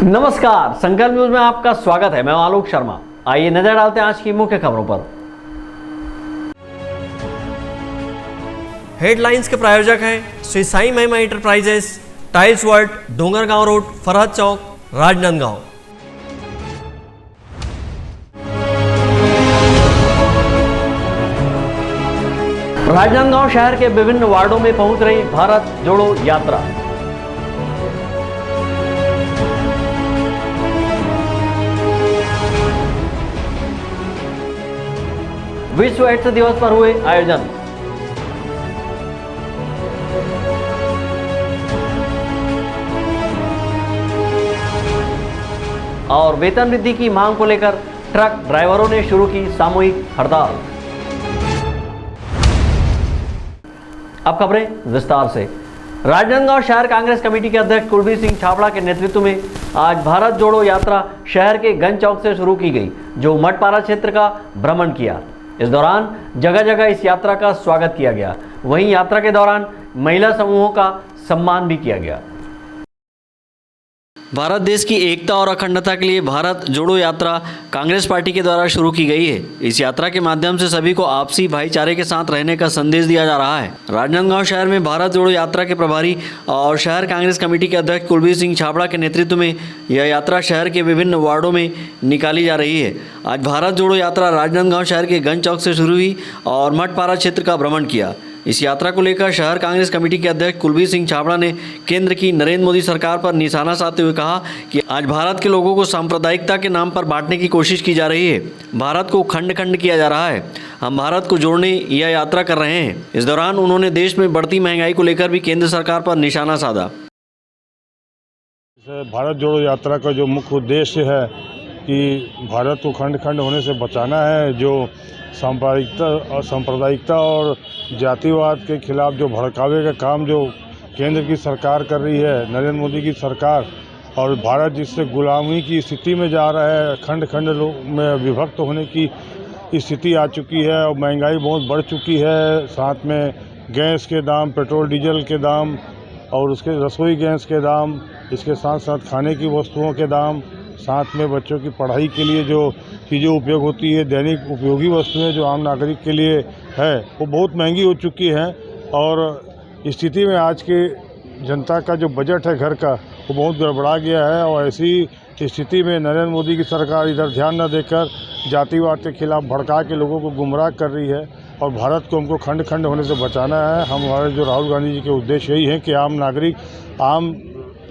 नमस्कार, संकल्प न्यूज में आपका स्वागत है। मैं आलोक शर्मा। आइए नजर डालते हैं आज की मुख्य खबरों पर। हेडलाइंस के प्रायोजक हैं Shri Sai Mahima Enterprises, Tiles World, Dongargaon Road, Farhad Chowk, Rajnandgaon. Rajnandgaon शहर के विभिन्न वार्डों में पहुंच रही भारत जोड़ो यात्रा। विश्व एड्स दिवस पर हुए आयोजन। और वेतन वृद्धि की मांग को लेकर ट्रक ड्राइवरों ने शुरू की सामूहिक हड़ताल। अब खबरें विस्तार से। राजनांदगांव शहर कांग्रेस कमेटी के अध्यक्ष कुलबीर सिंह छाबड़ा के नेतृत्व में आज भारत जोड़ो यात्रा शहर के गंज चौक से शुरू की गई, जो मठपारा क्षेत्र का भ्रमण किया। इस दौरान जगह जगह इस यात्रा का स्वागत किया गया। वहीं यात्रा के दौरान महिला समूहों का सम्मान भी किया गया। भारत देश की एकता और अखंडता के लिए भारत जोड़ो यात्रा कांग्रेस पार्टी के द्वारा शुरू की गई है। इस यात्रा के माध्यम से सभी को आपसी भाईचारे के साथ रहने का संदेश दिया जा रहा है। राजनांदगांव शहर में भारत जोड़ो यात्रा के प्रभारी और शहर कांग्रेस कमेटी के अध्यक्ष कुलबीर सिंह छाबड़ा के नेतृत्व में यह यात्रा शहर के विभिन्न वार्डों में निकाली जा रही है। आज भारत जोड़ो यात्रा राजनांदगांव शहर के गंज चौक से शुरू हुई और मठपारा क्षेत्र का भ्रमण किया। इस यात्रा को लेकर शहर कांग्रेस कमेटी के अध्यक्ष कुलबीर सिंह छाबड़ा ने केंद्र की नरेंद्र मोदी सरकार पर निशाना साधते हुए कहा कि आज भारत के लोगों को सांप्रदायिकता के नाम पर बांटने की कोशिश की जा रही है। भारत को खंड खंड किया जा रहा है। हम भारत को जोड़ने यह यात्रा कर रहे हैं। इस दौरान उन्होंने देश में बढ़ती महंगाई को लेकर भी केंद्र सरकार पर निशाना साधा। भारत जोड़ो यात्रा का जो मुख्य उद्देश्य है कि भारत को खंड खंड होने से बचाना है। जो सांप्रदायिकता और जातिवाद के खिलाफ जो भड़कावे का काम जो केंद्र की सरकार कर रही है, नरेंद्र मोदी की सरकार, और भारत जिससे गुलामी की स्थिति में जा रहा है, खंड खंड में विभक्त होने की स्थिति आ चुकी है और महंगाई बहुत बढ़ चुकी है। साथ में गैस के दाम, पेट्रोल डीजल के दाम और उसके रसोई गैस के दाम, इसके साथ साथ खाने की वस्तुओं के दाम, साथ में बच्चों की पढ़ाई के लिए जो चीज़ें उपयोग होती है, दैनिक उपयोगी वस्तुएं जो आम नागरिक के लिए है, वो बहुत महंगी हो चुकी हैं। और स्थिति में आज के जनता का जो बजट है घर का, वो बहुत गड़बड़ा गया है। और ऐसी स्थिति में नरेंद्र मोदी की सरकार इधर ध्यान न देकर जातिवाद के खिलाफ भड़का के लोगों को गुमराह कर रही है और भारत को हमको खंड खंड होने से बचाना है। हमारे जो राहुल गांधी जी के उद्देश्य यही है कि आम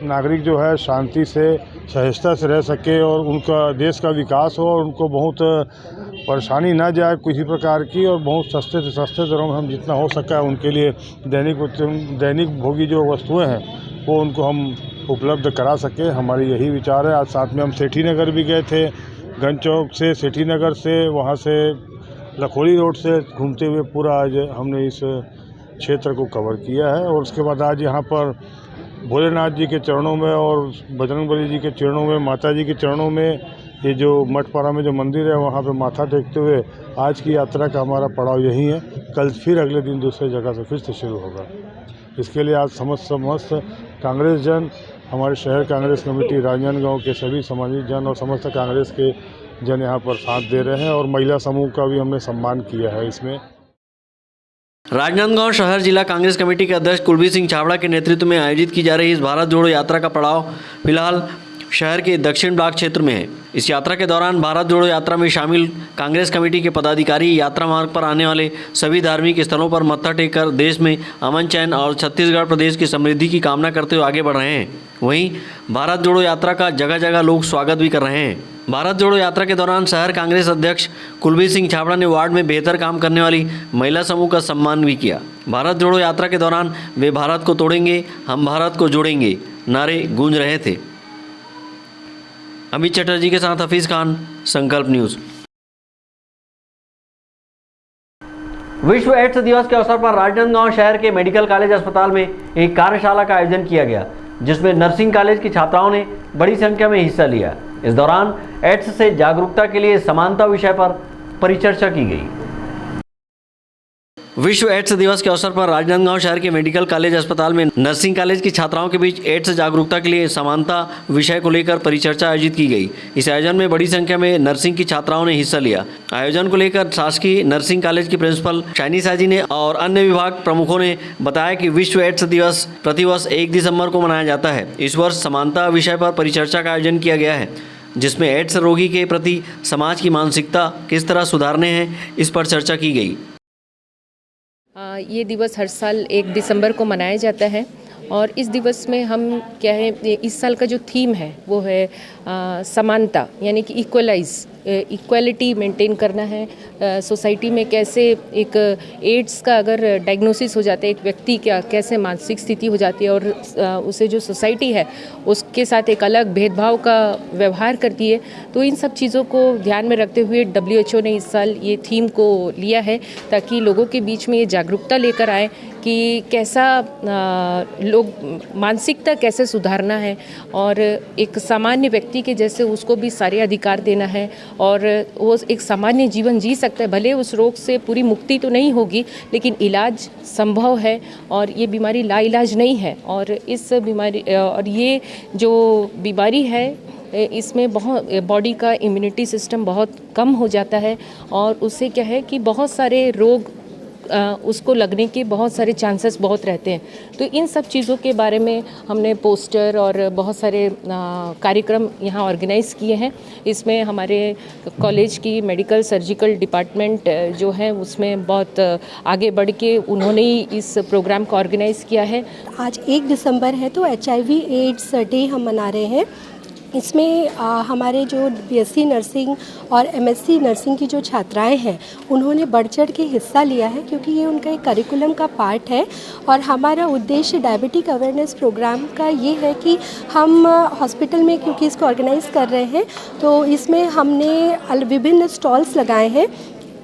नागरिक जो है शांति से सहजता से रह सके और उनका देश का विकास हो और उनको बहुत परेशानी ना जाए किसी प्रकार की, और बहुत सस्ते से सस्ते दरों में हम जितना हो सका है उनके लिए दैनिक भोगी जो वस्तुएं हैं वो उनको हम उपलब्ध करा सके। हमारी यही विचार है। आज साथ में हम सेठी नगर भी गए थे। गंज चौक से, सेठी नगर से, वहाँ से लखोली रोड से घूमते हुए पूरा आज हमने इस क्षेत्र को कवर किया है। और उसके बाद आज यहाँ पर भोलेनाथ जी के चरणों में और बजरंगबली जी के चरणों में, माता जी के चरणों में, ये जो मठपारा में जो मंदिर है वहाँ पे माथा टेकते हुए आज की यात्रा का हमारा पड़ाव यही है। कल फिर अगले दिन दूसरे जगह से फिर से शुरू होगा। इसके लिए आज समस्त कांग्रेस जन, हमारे शहर कांग्रेस कमेटी, राजनांदगांव के सभी सामाजिक जन और समस्त कांग्रेस के जन यहाँ पर साथ दे रहे हैं। और महिला समूह का भी हमने सम्मान किया है इसमें। राजनांदगांव शहर जिला कांग्रेस कमेटी के अध्यक्ष कुलबीर सिंह छाबड़ा के नेतृत्व में आयोजित की जा रही इस भारत जोड़ो यात्रा का पड़ाव फिलहाल शहर के दक्षिण ब्लॉक क्षेत्र में है। इस यात्रा के दौरान भारत जोड़ो यात्रा में शामिल कांग्रेस कमेटी के पदाधिकारी यात्रा मार्ग पर आने वाले सभी धार्मिक स्थलों पर मत्था टेक कर देश में अमन चैन और छत्तीसगढ़ प्रदेश की समृद्धि की कामना करते हुए आगे बढ़ रहे हैं। वहीं भारत जोड़ो यात्रा का जगह जगह लोग स्वागत भी कर रहे हैं। भारत जोड़ो यात्रा के दौरान शहर कांग्रेस अध्यक्ष कुलबीर सिंह छाबड़ा ने वार्ड में बेहतर काम करने वाली महिला समूह का सम्मान भी किया। भारत जोड़ो यात्रा के दौरान वे भारत को तोड़ेंगे, हम भारत को जोड़ेंगे नारे गूंज रहे थे। अमित चटर्जी के साथ हफीज खान, संकल्प न्यूज। विश्व एड्स दिवस के अवसर पर राजनांदगांव शहर के मेडिकल कॉलेज अस्पताल में एक कार्यशाला का आयोजन किया गया, जिसमें नर्सिंग कॉलेज की छात्राओं ने बड़ी संख्या में हिस्सा लिया। इस दौरान एड्स से जागरूकता के लिए समानता विषय पर परिचर्चा की गई। विश्व एड्स दिवस के अवसर पर राजनांदगांव शहर के मेडिकल कॉलेज अस्पताल में नर्सिंग कॉलेज की छात्राओं के बीच एड्स जागरूकता के लिए समानता विषय को लेकर परिचर्चा आयोजित की गई। इस आयोजन में बड़ी संख्या में नर्सिंग की छात्राओं ने हिस्सा लिया। आयोजन को लेकर शासकीय नर्सिंग कॉलेज की प्रिंसिपल शाइनी साजी ने और अन्य विभाग प्रमुखों ने बताया कि विश्व एड्स दिवस प्रतिवर्ष 1 दिसंबर को मनाया जाता है। इस वर्ष समानता विषय पर परिचर्चा का आयोजन किया गया है, जिसमें एड्स रोगी के प्रति समाज की मानसिकता किस तरह सुधारने हैं, इस पर चर्चा की गई। ये दिवस हर साल 1 दिसंबर को मनाया जाता है और इस दिवस में हम क्या है, इस साल का जो थीम है वो है समानता, यानी कि इक्वलिटी मेंटेन करना है। सोसाइटी में कैसे एक एड्स का अगर डायग्नोसिस हो जाता है एक व्यक्ति का कैसे मानसिक स्थिति हो जाती है और उसे जो सोसाइटी है उसके साथ एक अलग भेदभाव का व्यवहार करती है। तो इन सब चीज़ों को ध्यान में रखते हुए WHO ने इस साल ये थीम को लिया है ताकि लोगों के बीच में ये जागरूकता लेकर आए कि कैसा लोग मानसिकता कैसे सुधारना है और एक सामान्य व्यक्ति के जैसे उसको भी सारे अधिकार देना है और वो एक सामान्य जीवन जी सकता है। भले उस रोग से पूरी मुक्ति तो नहीं होगी लेकिन इलाज संभव है और ये बीमारी लाइलाज नहीं है। और इस बीमारी और ये जो बीमारी है इसमें बहुत बॉडी का इम्यूनिटी सिस्टम बहुत कम हो जाता है और उससे क्या है कि बहुत सारे रोग उसको लगने के बहुत सारे चांसेस बहुत रहते हैं। तो इन सब चीज़ों के बारे में हमने पोस्टर और बहुत सारे कार्यक्रम यहाँ ऑर्गेनाइज़ किए हैं। इसमें हमारे कॉलेज की मेडिकल सर्जिकल डिपार्टमेंट जो है उसमें बहुत आगे बढ़ के उन्होंने ही इस प्रोग्राम को ऑर्गेनाइज़ किया है। आज 1 दिसंबर है तो HIV एड्स डे हम मना रहे हैं। इसमें हमारे जो BSc नर्सिंग और MSc नर्सिंग की जो छात्राएं हैं उन्होंने बढ़ चढ़ के हिस्सा लिया है क्योंकि ये उनका एक करिकुलम का पार्ट है। और हमारा उद्देश्य डायबिटिक अवेयरनेस प्रोग्राम का ये है कि हम हॉस्पिटल में क्योंकि इसको ऑर्गेनाइज़ कर रहे हैं तो इसमें हमने विभिन्न स्टॉल्स लगाए हैं।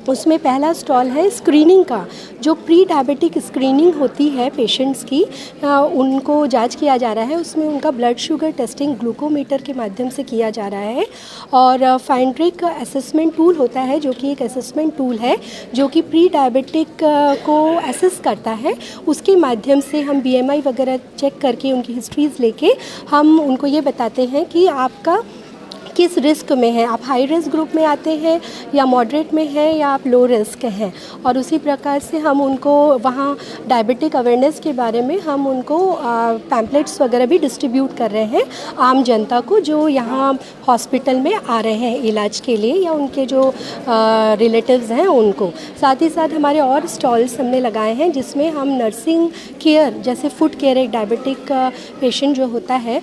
उसमें पहला स्टॉल है स्क्रीनिंग का, जो प्री डायबिटिक स्क्रीनिंग होती है पेशेंट्स की, उनको जांच किया जा रहा है। उसमें उनका ब्लड शुगर टेस्टिंग ग्लूकोमीटर के माध्यम से किया जा रहा है। और फाइंड्रिक असेसमेंट टूल होता है जो कि एक असेसमेंट टूल है जो कि प्री डायबिटिक को असेस करता है। उसके माध्यम से हम BMI वगैरह चेक करके उनकी हिस्ट्रीज़ लेके हम उनको ये बताते हैं कि आपका किस रिस्क में है, आप हाई रिस्क ग्रुप में आते हैं या मॉडरेट में हैं या आप लो रिस्क हैं। और उसी प्रकार से हम उनको वहाँ डायबिटिक अवेयरनेस के बारे में हम उनको पैम्पलेट्स वगैरह भी डिस्ट्रीब्यूट कर रहे हैं आम जनता को जो यहाँ हॉस्पिटल में आ रहे हैं इलाज के लिए या उनके जो रिलेटिव्स हैं उनको। साथ ही साथ हमारे और स्टॉल्स हमने लगाए हैं जिसमें हम नर्सिंग केयर, जैसे फुट केयर, एक डायबिटिक पेशेंट जो होता है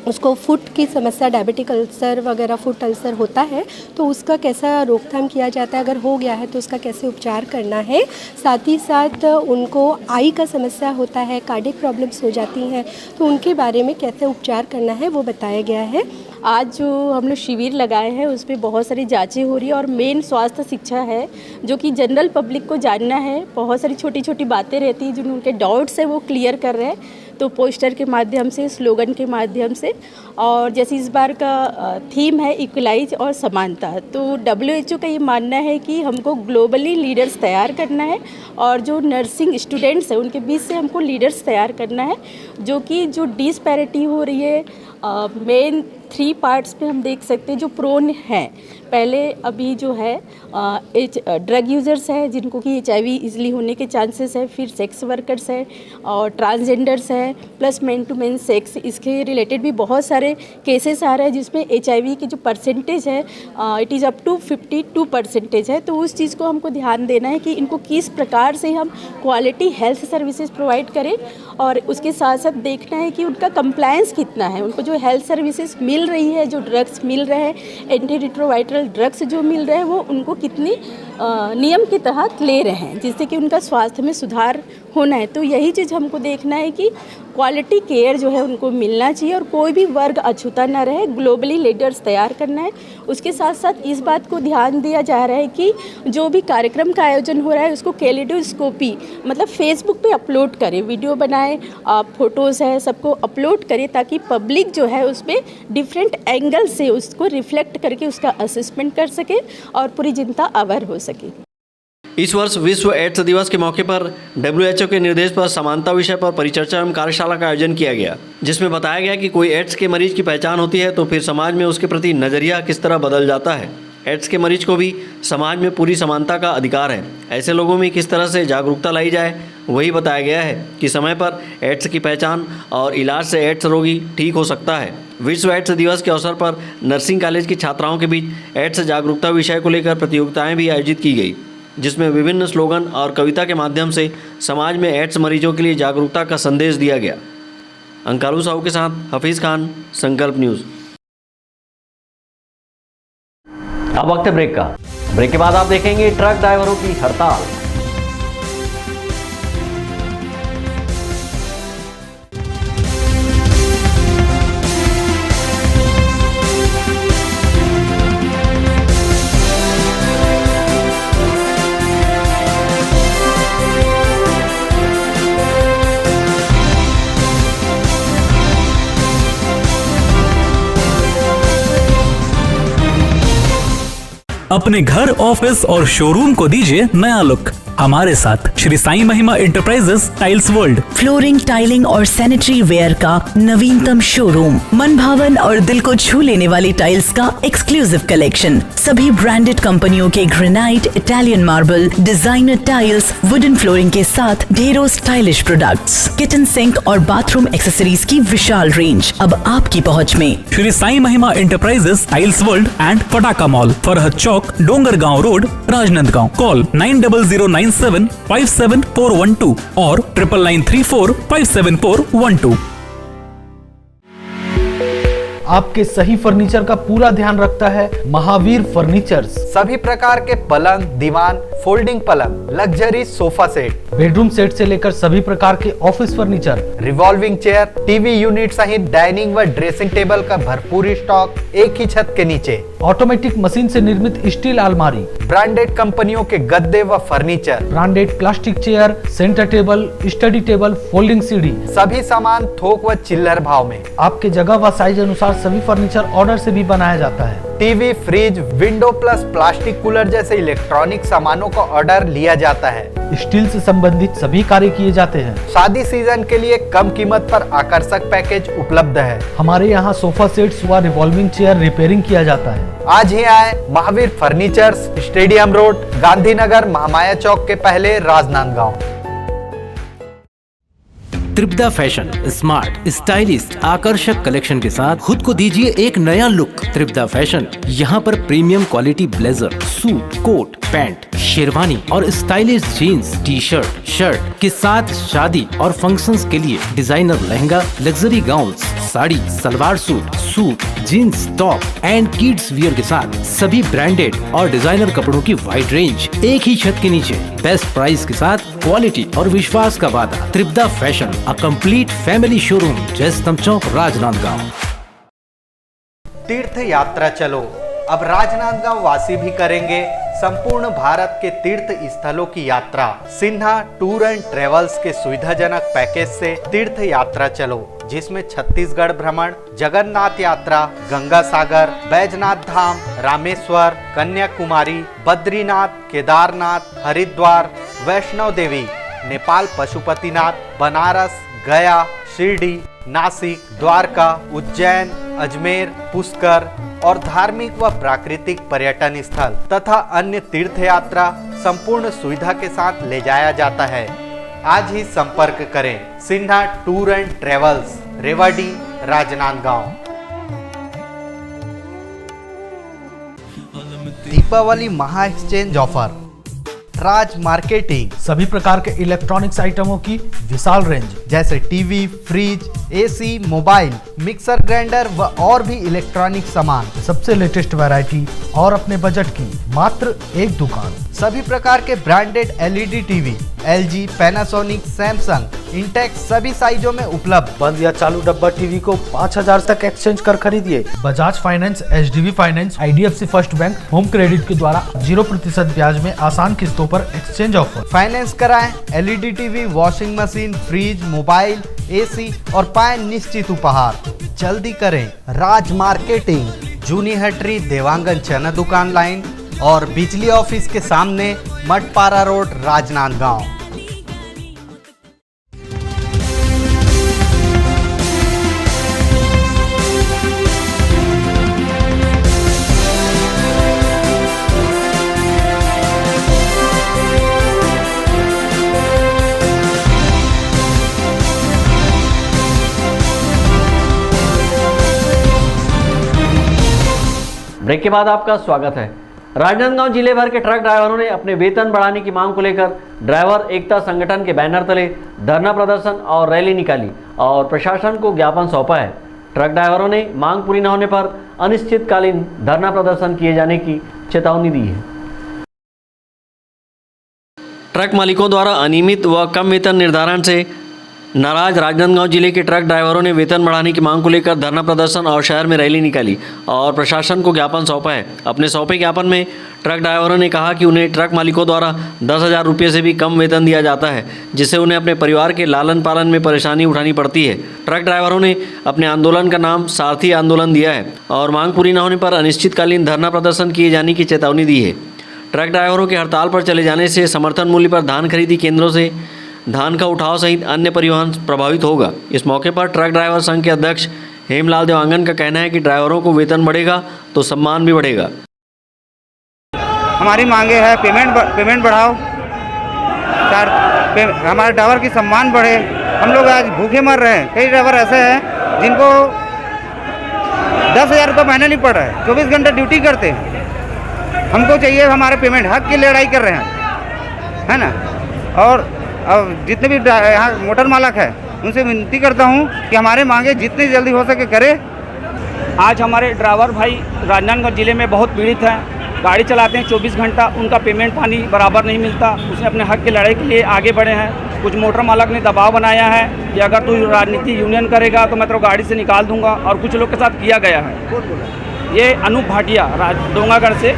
उसको फुट की समस्या, डायबिटिक अल्सर वगैरह फुट अल्सर होता है तो उसका कैसा रोकथाम किया जाता है, अगर हो गया है तो उसका कैसे उपचार करना है। साथ ही साथ उनको आई का समस्या होता है, कार्डियक प्रॉब्लम्स हो जाती हैं तो उनके बारे में कैसे उपचार करना है वो बताया गया है। आज जो हम लोग शिविर लगाए हैं उस पर बहुत सारी जांचें हो रही है और मेन स्वास्थ्य शिक्षा है जो कि जनरल पब्लिक को जानना है। बहुत सारी छोटी छोटी बातें रहती हैं जो उनके डाउट्स है वो क्लियर कर रहे हैं, तो पोस्टर के माध्यम से, स्लोगन के माध्यम से। और जैसे इस बार का थीम है इक्वलाइज और समानता, तो WHO का ये मानना है कि हमको ग्लोबली लीडर्स तैयार करना है और जो नर्सिंग स्टूडेंट्स हैं उनके बीच से हमको लीडर्स तैयार करना है। जो कि जो डिस्पैरिटी हो रही है मेन 3 पार्ट्स पे हम देख सकते हैं जो प्रोन है। पहले अभी जो है ड्रग यूज़र्स है जिनको कि HIV ईजिली होने के चांसेस है, फिर सेक्स वर्कर्स है और ट्रांसजेंडर्स है, plus men to men sex, इसके रिलेटेड भी बहुत सारे केसेस आ रहे हैं जिसमें HIV की जो परसेंटेज है इट इज़ अप टू 52% है। तो उस चीज़ को हमको ध्यान देना है कि इनको किस प्रकार से हम क्वालिटी हेल्थ सर्विसेज प्रोवाइड करें और उसके साथ साथ देखना है कि उनका कंप्लायंस कितना है, उनको जो हेल्थ सर्विसेज मिल रही है, जो ड्रग्स मिल रहे हैं, एंटी रिट्रोवायरल ड्रग्स जो मिल रहे हैं वो उनको कितनी नियम के तहत ले रहे हैं जिससे कि उनका स्वास्थ्य में सुधार होना है। तो यही चीज़ हमको देखना है कि क्वालिटी केयर जो है उनको मिलना चाहिए और कोई भी वर्ग अछूता ना रहे, ग्लोबली लीडर्स तैयार करना है। उसके साथ साथ इस बात को ध्यान दिया जा रहा है कि जो भी कार्यक्रम का आयोजन हो रहा है उसको कैलिडोस्कोपी मतलब फेसबुक पे अपलोड करें, वीडियो बनाएं, फोटोज़ है सबको अपलोड करें ताकि पब्लिक जो है उसमें डिफरेंट एंगल से उसको रिफ्लेक्ट करके उसका असेसमेंट कर सके और पूरी जनता अवेयर हो सके। इस वर्ष विश्व एड्स दिवस के मौके पर WHO के निर्देश पर समानता विषय पर परिचर्चा एवं कार्यशाला का आयोजन किया गया, जिसमें बताया गया कि कोई एड्स के मरीज की पहचान होती है तो फिर समाज में उसके प्रति नजरिया किस तरह बदल जाता है। एड्स के मरीज को भी समाज में पूरी समानता का अधिकार है। ऐसे लोगों में किस तरह से जागरूकता लाई जाए, वही बताया गया है कि समय पर एड्स की पहचान और इलाज से एड्स रोगी ठीक हो सकता है। विश्व एड्स दिवस के अवसर पर नर्सिंग कॉलेज की छात्राओं के बीच एड्स जागरूकता विषय को लेकर प्रतियोगिताएं भी आयोजित की गई, जिसमें विभिन्न स्लोगन और कविता के माध्यम से समाज में एड्स मरीजों के लिए जागरूकता का संदेश दिया गया। अंकालू साहू के साथ हफीज़ खान, संकल्प न्यूज़। अब वक्त है ब्रेक का। ब्रेक के बाद आप देखेंगे ट्रक ड्राइवरों की हड़ताल। अपने घर, ऑफिस और शोरूम को दीजिए नया लुक हमारे साथ Shri Sai Mahima Enterprises Tiles world. Flooring, tiling और सैनिटरी वेयर का नवीनतम शोरूम, मन भावन और दिल को छू लेने वाली टाइल्स का एक्सक्लूसिव कलेक्शन, सभी ब्रांडेड कंपनियों के granite, Italian marble, designer tiles, wooden flooring के साथ ढेरों स्टाइलिश प्रोडक्ट्स, किचन सिंक और बाथरूम एक्सेसरीज की विशाल रेंज अब आपकी पहुंच में। Shri Sai Mahima Enterprises Tiles World and Pataka Mall, Farhad Chowk, Dongargaon Road, Rajnandgaon. Call 9009757412 और 9993457412। आपके सही फर्नीचर का पूरा ध्यान रखता है महावीर फर्नीचर्स। सभी प्रकार के पलंग, दीवान, फोल्डिंग पलंग, luxury sofa set, bedroom set से लेकर सभी प्रकार के office furniture, revolving chair, TV unit सहित डाइनिंग व ड्रेसिंग टेबल का भरपूर स्टॉक एक ही छत के नीचे। ऑटोमेटिक मशीन से निर्मित स्टील अलमारी, ब्रांडेड कंपनियों के गद्दे व furniture, branded plastic chair, centre table, study table, folding सीढ़ी, सभी सामान थोक व चिल्लर भाव में। आपके जगह व साइज अनुसार सभी फर्नीचर ऑर्डर से भी बनाया जाता है। TV, fridge, window plus plastic cooler जैसे इलेक्ट्रॉनिक सामानों का ऑर्डर लिया जाता है। स्टील से संबंधित सभी कार्य किए जाते हैं। शादी सीजन के लिए कम कीमत पर आकर्षक पैकेज उपलब्ध है। हमारे यहाँ सोफा सेट्स व रिवॉल्विंग चेयर रिपेयरिंग किया जाता है। आज ही आए Mahavir Furnitures, Stadium Road, Gandhinagar, Mahamaya Chowk के पहले, Rajnandgaon. Tripada fashion smart, stylish, आकर्षक कलेक्शन के साथ खुद को दीजिए एक नया लुक। त्रिपदा फैशन, यहाँ पर premium quality blazer, suit, coat, pant, sherwani और stylish jeans, T shirt, shirt के साथ शादी और फंक्शंस के लिए designer lehenga, luxury gowns, sari, salwar suit, suit, jeans, top and kids wear के साथ सभी ब्रांडेड और डिजाइनर कपड़ों की वाइड रेंज एक ही छत के नीचे। बेस्ट प्राइस के साथ क्वालिटी और विश्वास का वादा। Tripada fashion, a complete family showroom, Jaystambh Chowk, Rajnandgaon. तीर्थ यात्रा चलो, अब राजनांदगांव वासी भी करेंगे संपूर्ण भारत के तीर्थ स्थलों की यात्रा। सिन्हा टूर एंड ट्रेवल्स के सुविधाजनक पैकेज से तीर्थ यात्रा चलो, जिसमें छत्तीसगढ़ भ्रमण, जगन्नाथ यात्रा, गंगा सागर, बैजनाथ धाम, रामेश्वर, कन्याकुमारी, बद्रीनाथ, केदारनाथ, हरिद्वार, वैष्णो देवी, नेपाल पशुपतिनाथ, बनारस, गया, शिरडी, नासिक, द्वारका, उज्जैन, अजमेर, पुष्कर और धार्मिक व प्राकृतिक पर्यटन स्थल तथा अन्य तीर्थ यात्रा संपूर्ण सुविधा के साथ ले जाया जाता है। आज ही संपर्क करें Sinha tour and travels, Rewari, Rajnandgaon. Deepawali महा एक्सचेंज ऑफर, राज मार्केटिंग, सभी प्रकार के इलेक्ट्रॉनिक्स आइटमों की विशाल रेंज जैसे TV, fridge, AC, mobile, mixer grinder व और भी इलेक्ट्रॉनिक सामान, सबसे लेटेस्ट वैरायटी और अपने बजट की मात्र एक दुकान। सभी प्रकार के branded LED TV, LG, Panasonic, Samsung, Intex सभी साइजों में उपलब्ध। बंद या चालू डब्बा टीवी को 5000 तक एक्सचेंज कर खरीदिए। Bajaj finance, HDB finance, IDFC first bank, home credit के द्वारा 0% ब्याज में आसान किस्तों पर एक्सचेंज ऑफर। फाइनेंस कराएं LED TV, washing machine, fridge, mobile, AC और पाएं निश्चित उपहार। जल्दी करें। राज मार्केटिंग, जूनी हटरी, देवांगन चना दुकान लाइन, और बिजली ऑफिस के सामने मटपारा रोड, राजनांदगांव। ब्रेक के बाद आपका स्वागत है। राजनांदगांव जिले भर के ट्रक ड्राइवरों ने अपने वेतन बढ़ाने की मांग को लेकर ड्राइवर एकता संगठन के बैनर तले धरना प्रदर्शन और रैली निकाली और प्रशासन को ज्ञापन सौंपा है। ट्रक ड्राइवरों ने मांग पूरी न होने पर अनिश्चितकालीन धरना प्रदर्शन किए जाने की चेतावनी दी है। ट्रक मालिकों द्वारा अनियमित व कम वेतन निर्धारण से नाराज राजनांदगांव जिले के ट्रक ड्राइवरों ने वेतन बढ़ाने की मांग को लेकर धरना प्रदर्शन और शहर में रैली निकाली और प्रशासन को ज्ञापन सौंपा है। अपने सौंपे ज्ञापन में ट्रक ड्राइवरों ने कहा कि उन्हें ट्रक मालिकों द्वारा 10,000 रुपये से भी कम वेतन दिया जाता है, जिससे उन्हें अपने परिवार के लालन पालन में परेशानी उठानी पड़ती है। ट्रक ड्राइवरों ने अपने आंदोलन का नाम सारथी आंदोलन दिया है और मांग पूरी न होने पर अनिश्चितकालीन धरना प्रदर्शन किए जाने की चेतावनी दी है। ट्रक ड्राइवरों के हड़ताल पर चले जाने से समर्थन मूल्य पर धान खरीदी केंद्रों से धान का उठाव सहित अन्य परिवहन प्रभावित होगा। इस मौके पर ट्रक ड्राइवर संघ के अध्यक्ष हेमलाल देवांगन का कहना है कि ड्राइवरों को वेतन बढ़ेगा तो सम्मान भी बढ़ेगा। हमारी मांगे है पेमेंट बढ़ाओ सर, हमारे ड्राइवर की सम्मान बढ़े। हम लोग आज भूखे मर रहे हैं। कई ड्राइवर ऐसे हैं जिनको 10,000 रुपये महीने नहीं पड़ रहा है, 24 घंटे ड्यूटी करते हैं। हमको चाहिए हमारे पेमेंट, हक की लड़ाई कर रहे हैं, है ना। और अब जितने भी यहाँ मोटर मालक है उनसे विनती करता हूँ कि हमारे मांगे जितनी जल्दी हो सके करें। आज हमारे ड्राइवर भाई राजनांदगांव ज़िले में बहुत पीड़ित हैं। गाड़ी चलाते हैं 24 घंटा, उनका पेमेंट पानी बराबर नहीं मिलता। उसने अपने हक की लड़ाई के लिए आगे बढ़े हैं। कुछ मोटर मालक ने दबाव बनाया है कि अगर तू राजनीति यूनियन करेगा तो मैं तेरे गाड़ी से निकाल दूंगा, और कुछ लोग के साथ किया गया है। ये अनूप भाटिया डोंगागढ़ से,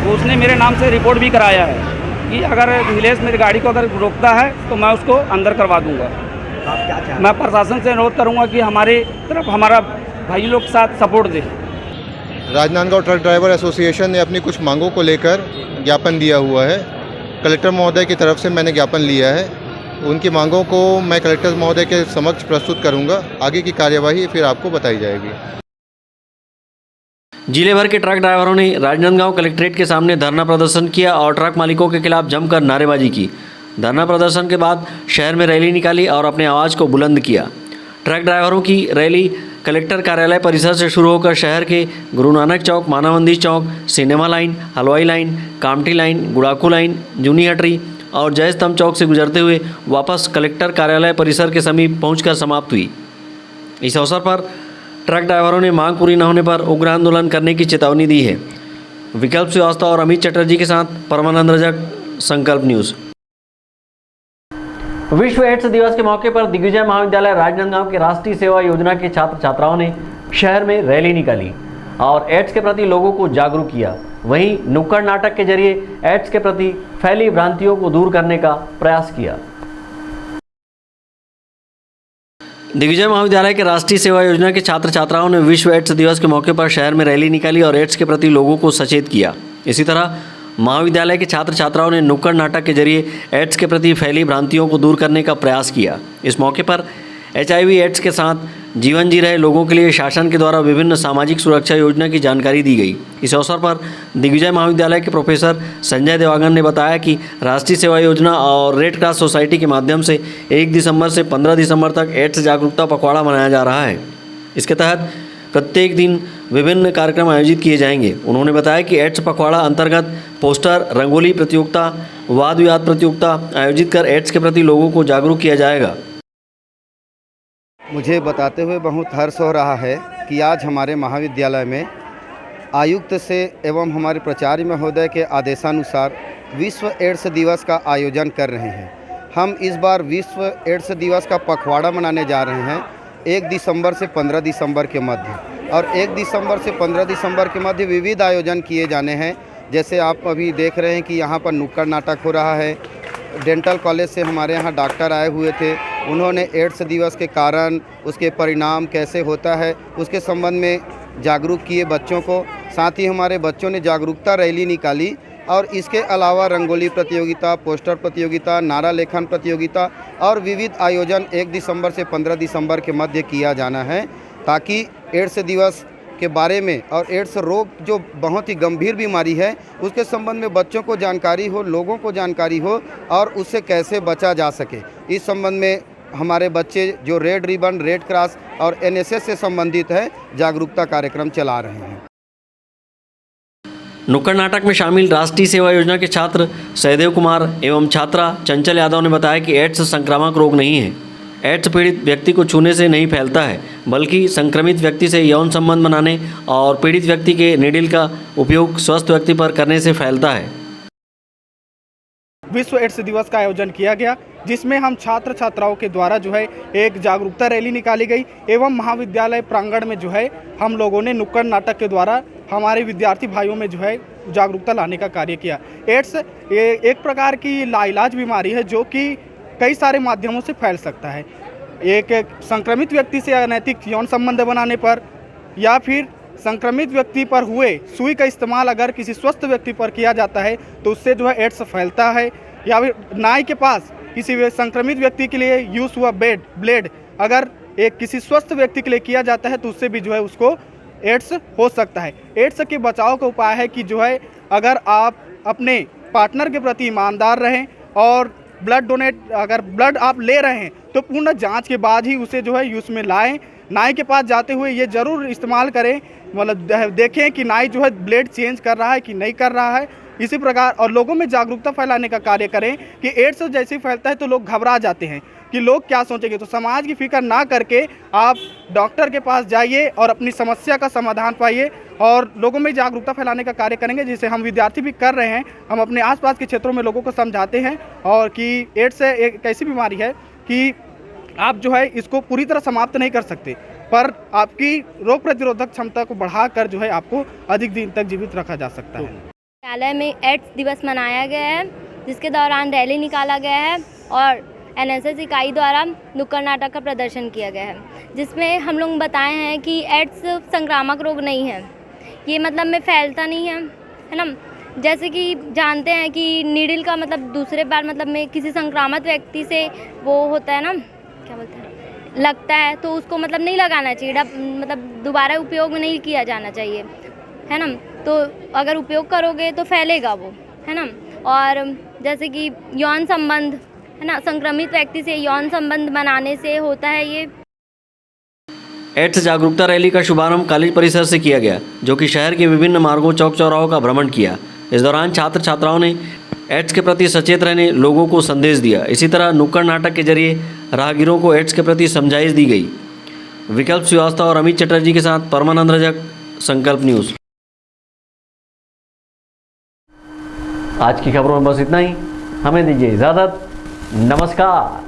उसने मेरे नाम से रिपोर्ट भी कराया है कि अगर नीलेश मेरी गाड़ी को अगर रोकता है तो मैं उसको अंदर करवा दूंगा। मैं प्रशासन से अनुरोध करूंगा कि हमारे तरफ हमारा भाई लोग के साथ सपोर्ट दे। राजनांदगांव ट्रक ड्राइवर एसोसिएशन ने अपनी कुछ मांगों को लेकर ज्ञापन दिया हुआ है। कलेक्टर महोदय की तरफ से मैंने ज्ञापन लिया है। उनकी मांगों को मैं कलेक्टर महोदय के समक्ष प्रस्तुत करूंगा। आगे की कार्यवाही फिर आपको बताई जाएगी। जिले भर के ट्रक ड्राइवरों ने राजनांदगांव कलेक्ट्रेट के सामने धरना प्रदर्शन किया और ट्रक मालिकों के खिलाफ जमकर नारेबाजी की। धरना प्रदर्शन के बाद शहर में रैली निकाली और अपने आवाज़ को बुलंद किया। ट्रक ड्राइवरों की रैली कलेक्टर कार्यालय परिसर से शुरू होकर शहर के गुरु नानक चौक, मानवंदी चौक, सिनेमा लाइन, हलवाई लाइन, कामठी लाइन, गुड़ाकू लाइन, जूनी हटरी और जय स्तंभ चौक से गुजरते हुए वापस कलेक्टर कार्यालय परिसर के समीप पहुंचकर समाप्त हुई। इस अवसर पर ट्रक ड्राइवरों ने मांग पूरी न होने पर उग्र आंदोलन करने की चेतावनी दी है। विकल्प श्रीवास्तव और अमित चटर्जी के साथ परमानंद रजक, संकल्प न्यूज़। विश्व एड्स दिवस के मौके पर दिग्विजय महाविद्यालय राजनांदगांव के राष्ट्रीय सेवा योजना के छात्र छात्राओं ने शहर में रैली निकाली और एड्स के प्रति लोगों को जागरूक किया। वहीं नुक्कड़ नाटक के जरिए एड्स के प्रति फैली भ्रांतियों को दूर करने का प्रयास किया। दिग्विजय महाविद्यालय के राष्ट्रीय सेवा योजना के छात्र छात्राओं ने विश्व एड्स दिवस के मौके पर शहर में रैली निकाली और एड्स के प्रति लोगों को सचेत किया। इसी तरह महाविद्यालय के छात्र छात्राओं ने नुक्कड़ नाटक के जरिए एड्स के प्रति फैली भ्रांतियों को दूर करने का प्रयास किया। इस मौके पर HIV एड्स के साथ जीवन जी रहे लोगों के लिए शासन के द्वारा विभिन्न सामाजिक सुरक्षा योजना की जानकारी दी गई। इस अवसर पर दिग्विजय महाविद्यालय के प्रोफेसर संजय देवांगन ने बताया कि राष्ट्रीय सेवा योजना और रेड क्रॉस सोसाइटी के माध्यम से 1 दिसंबर से 15 दिसंबर तक एड्स जागरूकता पखवाड़ा मनाया जा रहा है। इसके तहत प्रत्येक दिन विभिन्न कार्यक्रम आयोजित किए जाएंगे। उन्होंने बताया कि एड्स पखवाड़ा अंतर्गत पोस्टर, रंगोली प्रतियोगिता, वाद विवाद प्रतियोगिता आयोजित कर एड्स के प्रति लोगों को जागरूक किया जाएगा। मुझे बताते हुए बहुत हर्ष हो रहा है कि आज हमारे महाविद्यालय में आयुक्त से एवं हमारे प्राचार्य महोदय के आदेशानुसार विश्व एड्स दिवस का आयोजन कर रहे हैं। हम इस बार विश्व एड्स दिवस का पखवाड़ा मनाने जा रहे हैं 1 दिसंबर से 15 दिसंबर के मध्य, और 1 दिसंबर से 15 दिसंबर के मध्य विविध आयोजन किए जाने हैं। जैसे आप अभी देख रहे हैं कि यहाँ पर नुक्कड़ नाटक हो रहा है। डेंटल कॉलेज से हमारे यहाँ डॉक्टर आए हुए थे, उन्होंने एड्स दिवस के कारण, उसके परिणाम कैसे होता है, उसके संबंध में जागरूक किए बच्चों को। साथ ही हमारे बच्चों ने जागरूकता रैली निकाली और इसके अलावा रंगोली प्रतियोगिता, पोस्टर प्रतियोगिता, नारा लेखन प्रतियोगिता और विविध आयोजन 1 दिसंबर से 15 दिसंबर के मध्य किया जाना है, ताकि एड्स दिवस के बारे में और एड्स रोग जो बहुत ही गंभीर बीमारी है उसके संबंध में बच्चों को जानकारी हो, लोगों को जानकारी हो और उससे कैसे बचा जा सके। इस संबंध में हमारे बच्चे जो रेड रिबन, रेड क्रॉस और NSS से संबंधित है जागरूकता कार्यक्रम चला रहे हैं। नुक्कड़ नाटक में शामिल राष्ट्रीय सेवा योजना के छात्र सहदेव कुमार एवं छात्रा चंचल यादव ने बताया कि एड्स संक्रामक रोग नहीं है। एड्स पीड़ित व्यक्ति को छूने से नहीं फैलता है, बल्कि संक्रमित व्यक्ति से यौन संबंध बनाने और पीड़ित व्यक्ति के नीडल का उपयोग स्वस्थ व्यक्ति पर करने से फैलता है। विश्व एड्स दिवस का आयोजन किया गया, जिसमें हम छात्र छात्राओं के द्वारा जो है एक जागरूकता रैली निकाली गई एवं महाविद्यालय प्रांगण में जो है हम लोगों ने नुक्कड़ नाटक के द्वारा हमारे विद्यार्थी भाइयों में जो है जागरूकता लाने का कार्य किया। एड्स एक प्रकार की लाइलाज बीमारी है जो कि कई सारे माध्यमों से फैल सकता है। एक संक्रमित व्यक्ति से अनैतिक यौन संबंध बनाने पर या फिर संक्रमित व्यक्ति पर हुए सुई का इस्तेमाल अगर किसी स्वस्थ व्यक्ति पर किया जाता है तो उससे जो है एड्स फैलता है। या फिर नाई के पास किसी संक्रमित व्यक्ति के लिए यूज़ हुआ ब्लेड अगर एक किसी स्वस्थ व्यक्ति के लिए किया जाता है तो उससे भी जो है उसको एड्स हो सकता है। एड्स के बचाव का उपाय है कि जो है अगर आप अपने पार्टनर के प्रति ईमानदार रहें और अगर ब्लड आप ले रहे हैं तो पूर्ण जांच के बाद ही उसे जो है यूज़ में लाएं। नाई के पास जाते हुए ये ज़रूर इस्तेमाल करें, मतलब देखें कि नाई जो है ब्लेड चेंज कर रहा है कि नहीं कर रहा है। इसी प्रकार और लोगों में जागरूकता फैलाने का कार्य करें कि एड्स जैसे ही फैलता है तो लोग घबरा जाते हैं कि लोग क्या सोचेंगे। तो समाज की फिक्र ना करके आप डॉक्टर के पास जाइए और अपनी समस्या का समाधान पाइए और लोगों में जागरूकता फैलाने का कार्य करेंगे, जिसे हम विद्यार्थी भी कर रहे हैं। हम अपने आसपास के क्षेत्रों में लोगों को समझाते हैं और कि एड्स एक ऐसी बीमारी है कि आप जो है इसको पूरी तरह समाप्त नहीं कर सकते, पर आपकी रोग प्रतिरोधक क्षमता को बढ़ाकर जो है आपको अधिक दिन तक जीवित रखा जा सकता है। विद्यालय में एड्स दिवस मनाया गया है, जिसके दौरान रैली निकाला गया है और NSS इकाई द्वारा नुक्कड़ नाटक का प्रदर्शन किया गया है, जिसमें हम लोग बताए हैं कि एड्स संक्रामक रोग नहीं है, ये मतलब में फैलता नहीं है ना। जैसे कि जानते हैं कि नीडल का मतलब दूसरे बार मतलब में किसी संक्रामक व्यक्ति से वो होता है ना, क्या बोलते हैं, लगता है तो उसको मतलब नहीं लगाना चाहिए, मतलब दोबारा उपयोग नहीं किया जाना चाहिए, है ना। तो अगर उपयोग करोगे तो फैलेगा वो, है ना। और जैसे कि यौन संबंध, है ना, संक्रमित व्यक्ति से यौन संबंध बनाने से होता है ये। एड्स जागरूकता रैली का शुभारंभ कॉलेज परिसर से किया गया, जो कि शहर के विभिन्न मार्गों, चौक चौराहों का भ्रमण किया। इस दौरान छात्र छात्राओं ने एड्स के प्रति सचेत रहने लोगों को संदेश दिया। इसी तरह नुक्कड़ नाटक के जरिए राहगीरों को एड्स के प्रति समझाइश दी गई। विकल्प श्रीवास्तव और अमित चटर्जी के साथ परमानंद रजक, संकल्प न्यूज़। आज की खबरों में बस इतना ही। हमें दीजिए इजाज़त। नमस्कार।